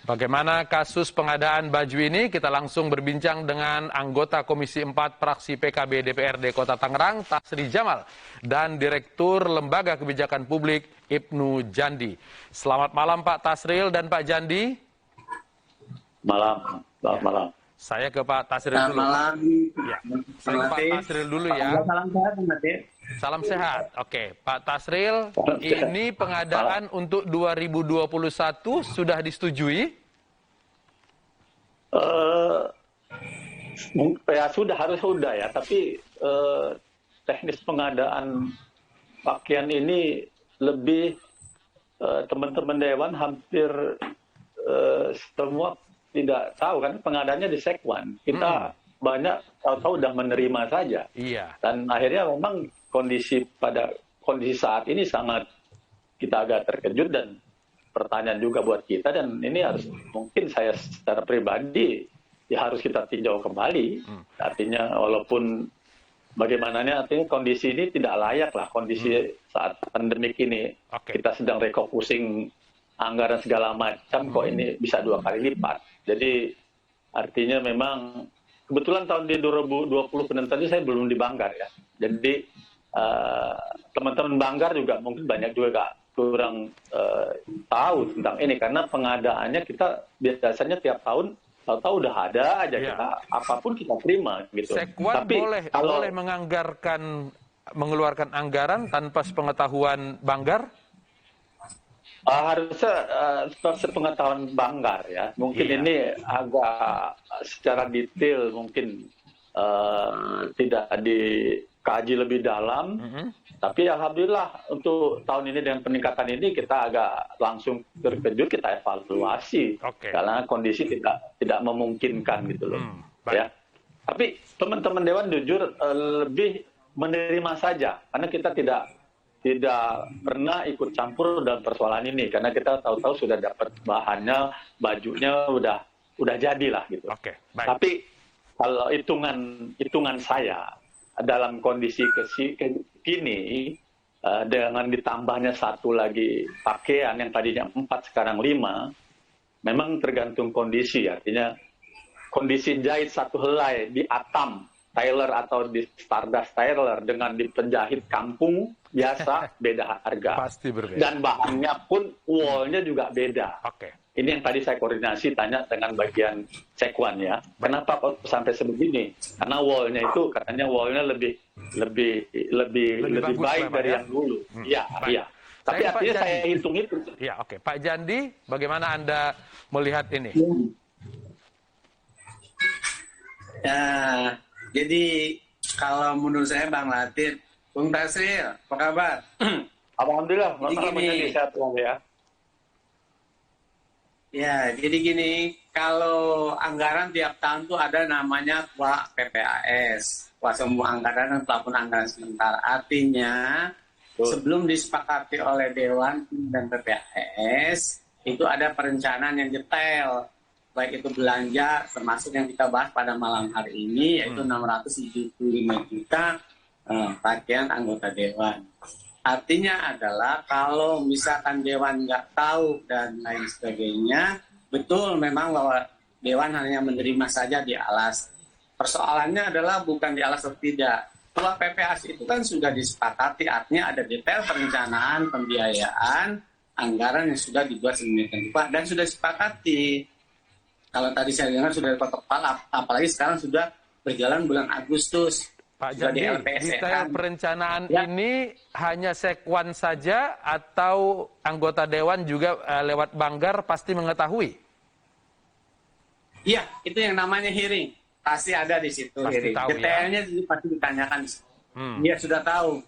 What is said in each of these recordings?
Bagaimana kasus pengadaan baju ini? Kita langsung berbincang dengan anggota Komisi 4 Fraksi PKB DPRD Kota Tangerang, Tasri Jamal, dan Direktur Lembaga Kebijakan Publik, Ibnu Jandi. Selamat malam Pak Tasril dan Pak Jandi. Malam, selamat malam. Saya ke Pak Tasril dulu. Malam. Ya, saya ke Pak Tasril dulu ya. Salam sehat, Mas. Salam sehat. Oke, Pak Tasril, ini pengadaan untuk 2021 sudah disetujui? Ya harus sudah ya, tapi teknis pengadaan pakaian ini lebih teman-teman Dewan hampir semua tidak tahu kan pengadaannya di Sekwan. Kita banyak tahu-tahu udah menerima saja. Iya. Dan akhirnya memang kondisi saat ini sangat kita agak terkejut dan pertanyaan juga buat kita, dan ini harus mungkin saya secara pribadi ya harus kita tinjau kembali. Artinya walaupun bagaimananya artinya kondisi ini tidak layak lah, kondisi saat pandemik ini. Kita sedang refocusing anggaran segala macam, kok ini bisa 2 kali lipat. Jadi artinya memang kebetulan tahun di 2020 penentuan itu saya belum di Banggar ya. Jadi teman-teman Banggar juga mungkin banyak juga kurang tahu tentang ini, karena pengadaannya kita biasanya tiap tahun tahu-tahu udah ada aja, kita apapun kita terima gitu. Sekwan tapi boleh mengeluarkan anggaran tanpa sepengetahuan Banggar? Harusnya sepengetahuan Banggar ya. Mungkin ini agak secara detail mungkin tidak dikaji lebih dalam. Tapi alhamdulillah untuk tahun ini dengan peningkatan ini kita agak langsung terkejut, kita evaluasi karena kondisi tidak memungkinkan gitu loh. Ya. Tapi teman-teman Dewan jujur lebih menerima saja, karena kita tidak pernah ikut campur dalam persoalan ini, karena kita tahu-tahu sudah dapat bahannya, bajunya udah jadilah gitu. Tapi kalau hitungan saya dalam kondisi kini dengan ditambahnya satu lagi pakaian yang tadinya 4 sekarang 5, memang tergantung kondisi. Artinya kondisi jahit satu helai di Atam tailor atau di Stardust tailor dengan di penjahit kampung biasa beda harga. Pasti berbeda. Dan bahannya pun wallnya juga beda. Ini yang tadi saya koordinasi tanya dengan bagian Sekwan ya. Kenapa kok sampai sebegini? Karena wallnya itu katanya wallnya lebih baik dari yang dulu. Iya. Tapi artinya saya hitung itu. Ya, Pak Jandi, bagaimana Anda melihat ini? Ya, jadi kalau menurut saya Bang Latif, Bung Tasril, apa kabar? Alhamdulillah, jadi sehat ya. Ya, jadi gini, kalau anggaran tiap tahun tuh ada namanya PPAS, kuasa umum anggaran dan pelapun anggaran sementara. Artinya sebelum disepakati oleh Dewan dan PPAS, itu ada perencanaan yang detail, baik itu belanja, termasuk yang kita bahas pada malam hari ini, yaitu 675 juta pakaian anggota Dewan. Artinya adalah kalau misalkan Dewan nggak tahu dan lain sebagainya, betul memang bahwa Dewan hanya menerima saja di alas. Persoalannya adalah bukan di alas atau tidak. Kalau PPAS itu kan sudah disepakati, artinya ada detail perencanaan, pembiayaan, anggaran yang sudah dibuat sedemikian rupa dan sudah disepakati. Kalau tadi saya dengar sudah diketok kepala, apalagi sekarang sudah berjalan bulan Agustus. Pak Jandi, detail perencanaan ini hanya Sekwan saja atau anggota Dewan juga lewat Banggar pasti mengetahui? Iya, itu yang namanya hearing. Pasti ada di situ hearing. Detailnya pasti ditanyakan. Dia sudah tahu.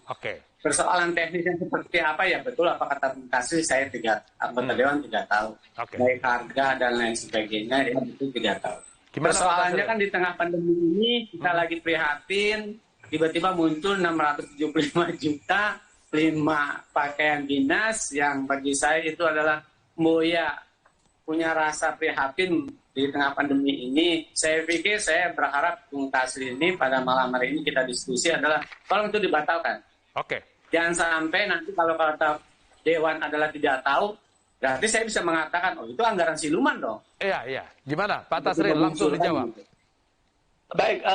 Persoalan teknisnya seperti apa ya betul apa kata Bung Tasri, saya anggota Dewan tidak tahu. Baik harga dan lain sebagainya, ya betul tidak tahu. Persoalannya kan di tengah pandemi ini kita lagi prihatin, tiba-tiba muncul 675 juta 5 pakaian dinas yang bagi saya itu adalah Moya punya rasa prihatin di tengah pandemi ini. Saya pikir, saya berharap Bung Tasri ini pada malam hari ini kita diskusi adalah tolong itu dibatalkan. Jangan sampai nanti kalau kata Dewan adalah tidak tahu, berarti saya bisa mengatakan, oh itu anggaran siluman dong. Iya. Gimana, Pak Tasril? Langsung dijawab. Baik,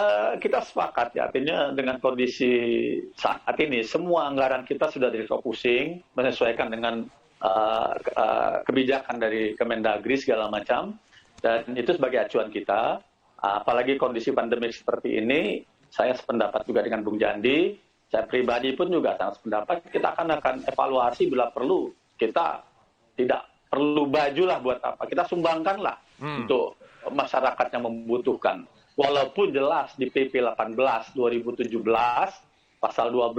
kita sepakat ya, artinya dengan kondisi saat ini, semua anggaran kita sudah direfocusing, menyesuaikan dengan kebijakan dari Kemendagri segala macam, dan itu sebagai acuan kita. Apalagi kondisi pandemi seperti ini, saya sependapat juga dengan Bung Jandi, saya pribadi pun juga sangat sependapat, kita akan evaluasi bila perlu, kita tidak perlu baju lah buat apa, kita sumbangkanlah untuk masyarakat yang membutuhkan. Walaupun jelas di PP 18 2017 pasal 12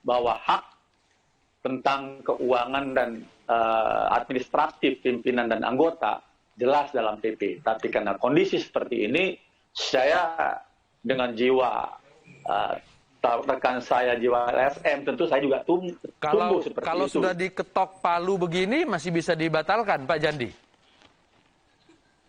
bahwa hak tentang keuangan dan administratif pimpinan dan anggota jelas dalam PP. Tapi karena kondisi seperti ini, saya dengan jiwa rekan saya jiwa LSM, tentu saya juga tumbuh seperti kalau itu. sudah diketok palu begini masih bisa dibatalkan, Pak Jandi?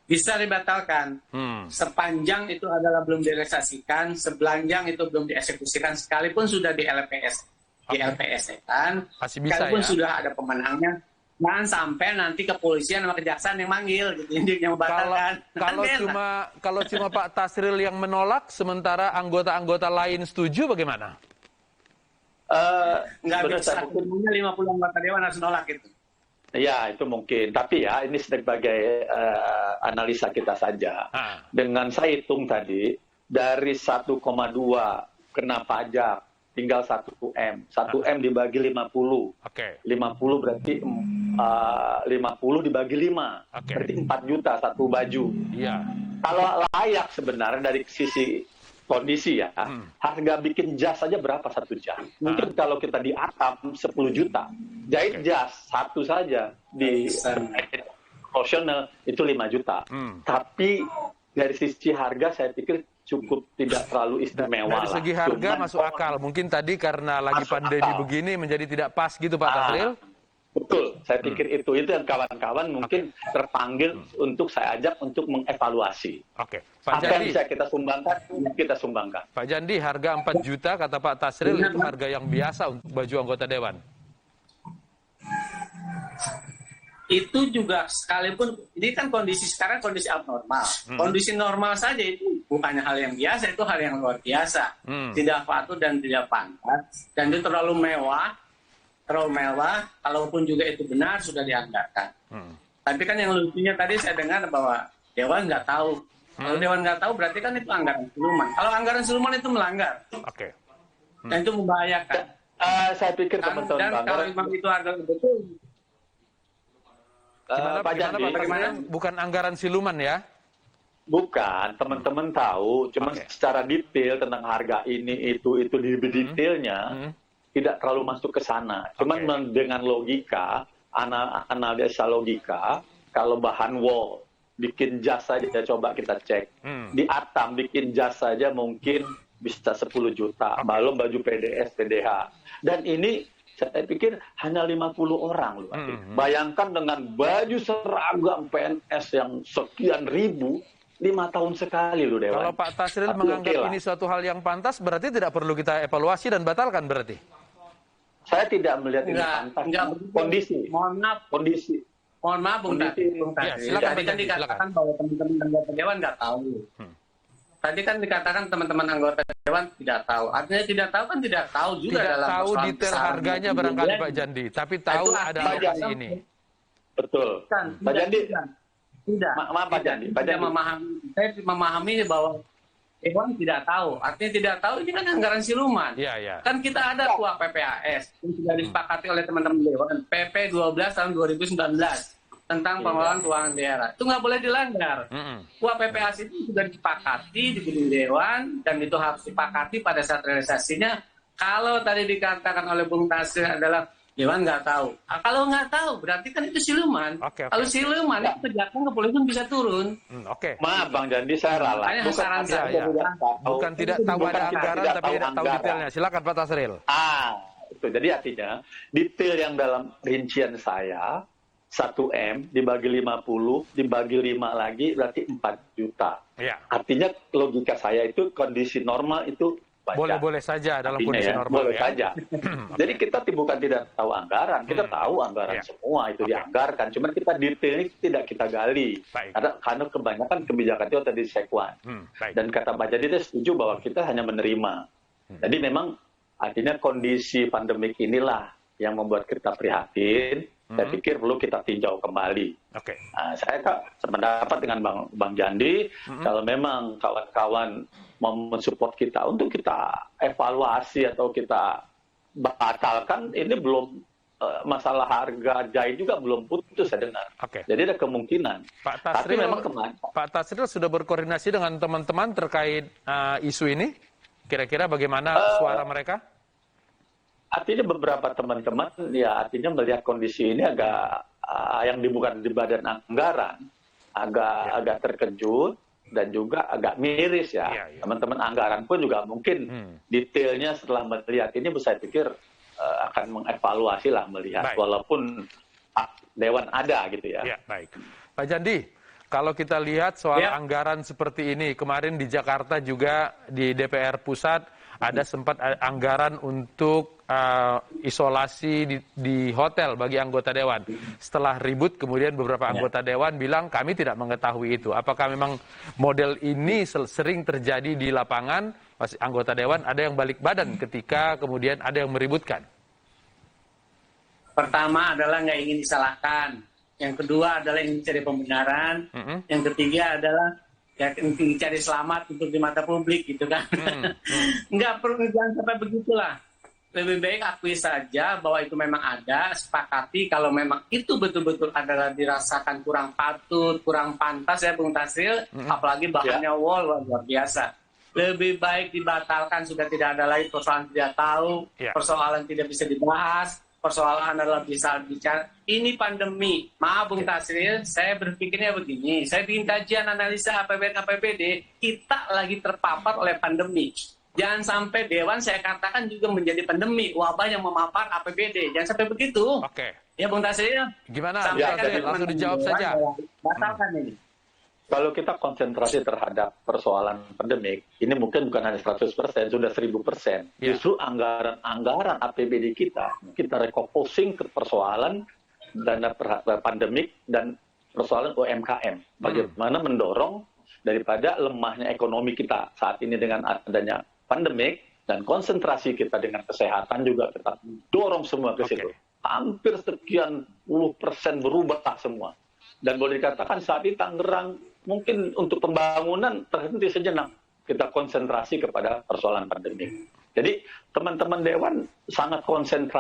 Bisa dibatalkan sepanjang itu adalah belum direalisasikan, sepanjang itu belum dieksekusikan, sekalipun sudah di LPS, di LPS kan, masih bisa, sekalipun ya? sudah ada pemenangnya, jangan sampai nanti kepolisian sama kejaksaan yang manggil, gitu, yang membatalkan. Kalau cuma Pak Tasril yang menolak, sementara anggota-anggota lain setuju, bagaimana? Nggak bisa, sebenarnya 50 anggota dewan harus nolak itu. Ya, itu mungkin. Tapi ya, ini sebagai analisa kita saja. Dengan saya hitung tadi, dari 1,2 kena pajak, tinggal 1M. 1M dibagi 50. Oke. 50 berarti 50 dibagi 5. Berarti 4 juta satu baju. Iya. Kalau layak sebenarnya dari sisi kondisi ya, harga bikin jas saja berapa satu jas? Mungkin kalau kita di atap 10 juta, jahit jas satu saja di proporsional itu 5 juta. Tapi dari sisi harga saya pikir cukup tidak terlalu istimewa. Dari segi harga masuk akal. Mungkin tadi karena lagi pandemi begini menjadi tidak pas gitu Pak Tasril? Betul, saya pikir itu yang kawan-kawan mungkin terpanggil untuk saya ajak untuk mengevaluasi. Oke, Pak Apa Jandi. yang bisa kita sumbangkan, kita sumbangkan. Pak Jandi, harga 4 juta kata Pak Tasril itu harga yang biasa untuk baju anggota dewan. Itu juga sekalipun, ini kan kondisi sekarang kondisi abnormal. Kondisi normal saja itu bukannya hal yang biasa, itu hal yang luar biasa. Tidak patut dan tidak pantas. Dan itu terlalu mewah, kalaupun juga itu benar sudah dianggarkan. Tapi kan yang lucunya tadi saya dengar bahwa Dewan nggak tahu. Kalau Dewan nggak tahu berarti kan itu anggaran siluman. Kalau anggaran siluman itu melanggar. Oke. Dan itu membahayakan. Saya pikir teman-teman Dan kalau memang itu anggaran betul, Pak Jandi, bagaimana? Bukan anggaran siluman ya? Bukan, teman-teman tahu, cuman secara detail tentang harga ini, itu di detailnya, tidak terlalu masuk ke sana. Cuman dengan logika, analisa logika, kalau bahan wall, bikin jas saja, coba kita cek. Di Atam, bikin jas saja mungkin bisa 10 juta, belum baju PDS, PDH. Dan ini saya pikir hanya 50 orang loh. Bayangkan dengan baju seragam PNS yang sekian ribu, 5 tahun sekali loh Dewan. Kalau Pak Tasril menganggap ini suatu hal yang pantas, berarti tidak perlu kita evaluasi dan batalkan berarti? Saya tidak melihat ini pantas. Kondisi. Mohon maaf, Bung Tasril. Ya, silakan, Tadi kan dikatakan bahwa teman-teman anggota Dewan nggak tahu. Tadi kan dikatakan teman-teman anggota Dewan tidak tahu. Artinya tidak tahu kan tidak tahu juga tidak dalam tahu persoalan detail besar. harganya barangkali Pak Jandi, tapi tahu ada alokasi ini. Betul. Pak Jandi, tidak. Maaf Pak Jandi. Saya memahami bahwa Dewan tidak tahu. Artinya tidak tahu ini kan anggaran siluman. Iya. Kan kita ada kuah PPAS yang sudah disepakati oleh teman-teman Dewan. PP 12 tahun 2019 tentang pengelolaan keuangan daerah. Itu nggak boleh dilanggar. Kuah PPAS itu sudah disepakati di gedung Dewan dan itu harus disepakati pada saat realisasinya. Kalau tadi dikatakan oleh Bung Tasril adalah Dewan nggak tahu. Kalau nggak tahu berarti kan itu siluman. Kalau siluman itu kejaksaan kepolisian bisa turun. Maaf Bang Jandi, saya ralat. Bukan tidak tahu ada anggaran tapi tidak tahu detailnya. Silakan Pak Tasril. Itu jadi artinya detail yang dalam rincian saya 1M dibagi 50, dibagi 5 lagi berarti 4 juta. Ya. Artinya logika saya itu kondisi normal itu baca. Boleh-boleh saja dalam Artinya kondisi normal boleh ya. saja. Jadi kita bukan tidak tahu anggaran, kita tahu anggaran semua itu dianggarkan, cuman kita detailnya tidak kita gali. Baik. Karena kebanyakan kebijakan itu tadi sekwan. Baik. Dan kata Pak Jadi setuju bahwa kita hanya menerima. Jadi memang artinya kondisi pandemik inilah yang membuat kita prihatin. Saya pikir perlu kita tinjau kembali. Oke. Nah, saya sependapat dengan Bang Jandi, kalau memang kawan-kawan mau mensupport kita untuk kita evaluasi atau kita batalkan, ini belum masalah harga jahit juga belum putus saya dengar. Oke. Jadi ada kemungkinan. Tapi memang Pak Tasril sudah berkoordinasi dengan teman-teman terkait isu ini? Kira-kira bagaimana suara mereka? Artinya beberapa teman-teman ya artinya melihat kondisi ini agak yang bukan di badan anggaran agak terkejut dan juga agak miris ya. Teman-teman anggaran pun juga mungkin detailnya setelah melihat ini saya pikir akan mengevaluasi lah melihat walaupun dewan ada gitu ya. Ya, baik. Pak Jandi, kalau kita lihat soal anggaran seperti ini, kemarin di Jakarta juga di DPR Pusat ada sempat anggaran untuk isolasi di hotel bagi anggota dewan. Setelah ribut, kemudian beberapa anggota dewan bilang kami tidak mengetahui itu. Apakah memang model ini sering terjadi di lapangan? Masih anggota dewan ada yang balik badan ketika kemudian ada yang meributkan? Pertama adalah nggak ingin disalahkan. Yang kedua adalah ingin cari pembenaran. Yang ketiga adalah ya cari selamat untuk di mata publik gitu kan. Nggak perlu, jangan sampai begitulah. Lebih baik akui saja bahwa itu memang ada, sepakati kalau memang itu betul-betul adalah dirasakan kurang patut, kurang pantas ya Bung Tasril, apalagi bahannya luar biasa. Lebih baik dibatalkan, sudah tidak ada lagi persoalan tidak tahu, persoalan tidak bisa dibahas, persoalan adalah bisa bicara. Ini pandemi. Maaf Bung Tasril, saya berpikirnya begini. Saya bikin kajian analisa APBD, kita lagi terpapar oleh pandemi. Jangan sampai dewan saya katakan juga menjadi pandemi, wabah yang memapar APBD. Jangan sampai begitu. Oke. Ya Bung Tasril. Gimana? Langsung dijawab saja. Batalkan ini. Kalau kita konsentrasi terhadap persoalan pandemik, ini mungkin bukan hanya 100%, sudah 1000%. Justru anggaran APBD kita refocusing ke persoalan dana pandemik dan persoalan UMKM. Bagaimana mendorong daripada lemahnya ekonomi kita saat ini dengan adanya pandemik dan konsentrasi kita dengan kesehatan juga kita dorong semua ke situ. Hampir sekian puluh persen berubah semua. Dan boleh dikatakan saat ini Tangerang mungkin untuk pembangunan terhenti sejenak. Kita konsentrasi kepada persoalan pandemik. Jadi teman-teman dewan sangat konsen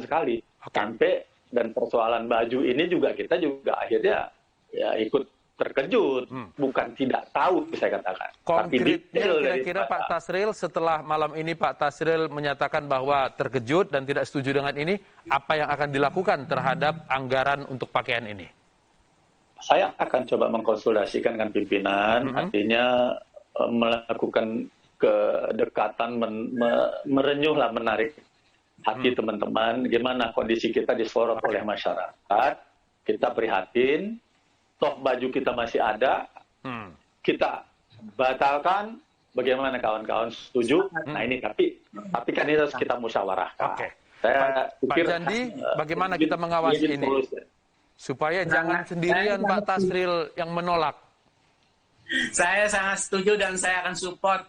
sekali. Sampai dan persoalan baju ini juga kita juga akhirnya ya ikut terkejut, bukan tidak tahu saya katakan. Konkretnya kira-kira Pak Tasril setelah malam ini Pak Tasril menyatakan bahwa terkejut dan tidak setuju dengan ini, apa yang akan dilakukan terhadap anggaran untuk pakaian ini? Saya akan coba mengkonsultasikan dengan pimpinan, artinya melakukan kedekatan, merenyuhlah, menarik hati teman-teman, gimana kondisi kita disorot oleh masyarakat, kita prihatin, toh baju kita masih ada, kita batalkan, bagaimana kawan-kawan setuju? Nah ini tapi kan ini harus kita musyawarahkan. Saya pikir, Pak Jandi, bagaimana kita mengawasi ini? Supaya jangan sendirian Pak Tasril yang menolak. Saya sangat setuju dan saya akan support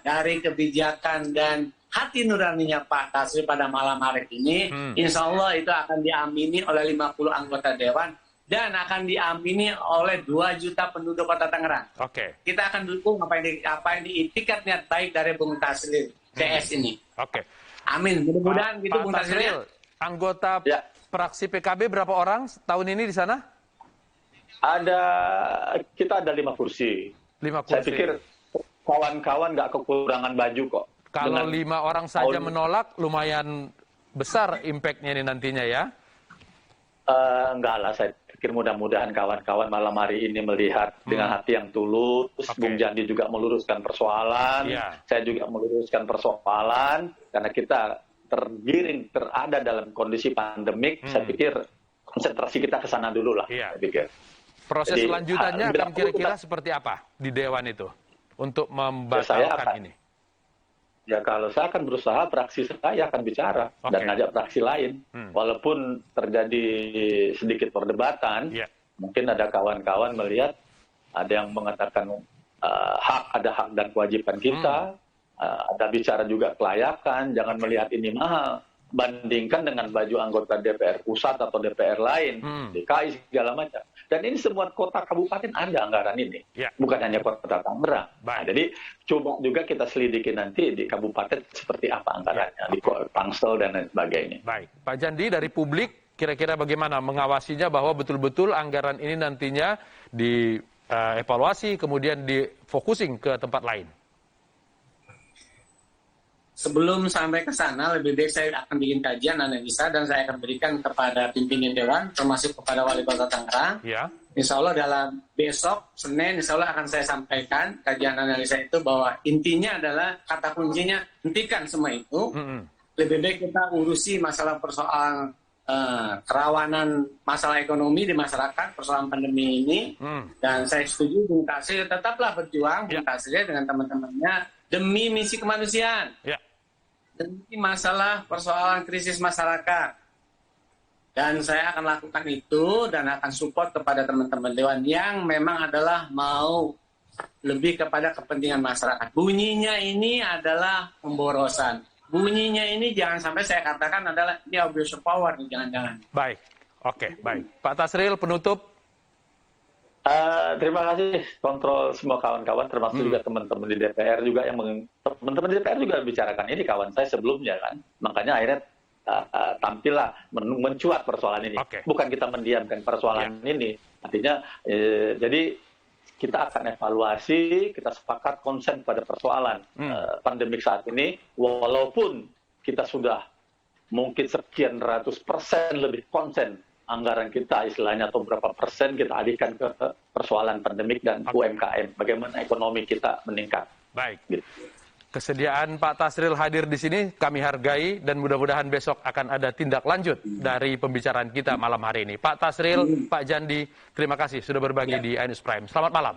dari kebijakan dan hati nuraninya Pak Tasril pada malam hari ini. Insya Allah itu akan diamini oleh 50 anggota dewan dan akan diamini oleh 2 juta penduduk Kota Tangerang. Kita akan dukung apa yang diiktikat niat baik dari Bung Tasril CS ini. Amin. Mudah-mudahan gitu Bung Tasril. Anggota fraksi PKB berapa orang tahun ini di sana? Kita ada 5 kursi. 5 kursi. Saya pikir kawan-kawan nggak kekurangan baju kok. Kalau 5 orang saja menolak, lumayan besar impact-nya ini nantinya ya? Enggak lah, saya pikir mudah-mudahan kawan-kawan malam hari ini melihat dengan hati yang tulus. Bung Jandi juga meluruskan persoalan, saya juga meluruskan persoalan, karena kita terada dalam kondisi pandemik. Saya pikir konsentrasi kita ke sana dulu lah. Saya pikir. Proses selanjutnya akan kira-kira seperti apa di Dewan itu? untuk membatalkan ini? Ya kalau saya akan berusaha, fraksi saya akan bicara dan ngajak fraksi lain. Walaupun terjadi sedikit perdebatan, mungkin ada kawan-kawan melihat, ada yang mengatakan ada hak dan kewajiban kita, ada bicara juga kelayakan, jangan melihat ini mahal. Bandingkan dengan baju anggota DPR pusat atau DPR lain, DKI segala macam. Dan ini semua kota kabupaten ada anggaran ini, bukan hanya kota Tangerang. Nah, jadi coba juga kita selidiki nanti di kabupaten seperti apa anggarannya, di Tangsel dan lain sebagainya. Baik, Pak Jandi, dari publik kira-kira bagaimana mengawasinya bahwa betul-betul anggaran ini nantinya dievaluasi kemudian difokusing ke tempat lain? Sebelum sampai ke sana, lebih baik saya akan bikin kajian analisa dan saya akan berikan kepada pimpinan Dewan, termasuk kepada Wali Kota Tangerang. Insya Allah dalam besok, Senin, insya Allah akan saya sampaikan kajian analisa itu, bahwa intinya adalah, kata kuncinya, hentikan semua itu. Lebih baik kita urusi masalah persoalan kerawanan masalah ekonomi di masyarakat, persoalan pandemi ini. Dan saya setuju Bung Tasril tetaplah berjuang, Bung Tasril dengan teman-temannya, demi misi kemanusiaan. Demi masalah persoalan krisis masyarakat. Dan saya akan lakukan itu dan akan support kepada teman-teman Dewan yang memang adalah mau lebih kepada kepentingan masyarakat. Bunyinya ini adalah pemborosan. Bunyinya ini jangan sampai saya katakan adalah ini abuse of power, jangan-jangan. Baik, oke, baik. Pak Tasril, penutup. Terima kasih kontrol semua kawan-kawan, termasuk juga teman-teman di DPR juga teman-teman di DPR juga bicarakan ini, kawan saya sebelumnya kan, makanya akhirnya tampillah mencuat persoalan ini. Bukan kita mendiamkan persoalan ini, artinya jadi kita akan evaluasi, kita sepakat konsen pada persoalan pandemik saat ini, walaupun kita sudah mungkin sekian ratus persen lebih konsen anggaran kita istilahnya, atau berapa persen kita alihkan ke persoalan pandemik dan UMKM. Bagaimana ekonomi kita meningkat. Baik. Gitu. Kesediaan Pak Tasril hadir di sini kami hargai dan mudah-mudahan besok akan ada tindak lanjut dari pembicaraan kita malam hari ini. Pak Tasril, Pak Jandi, terima kasih sudah berbagi di iNews Prime. Selamat malam.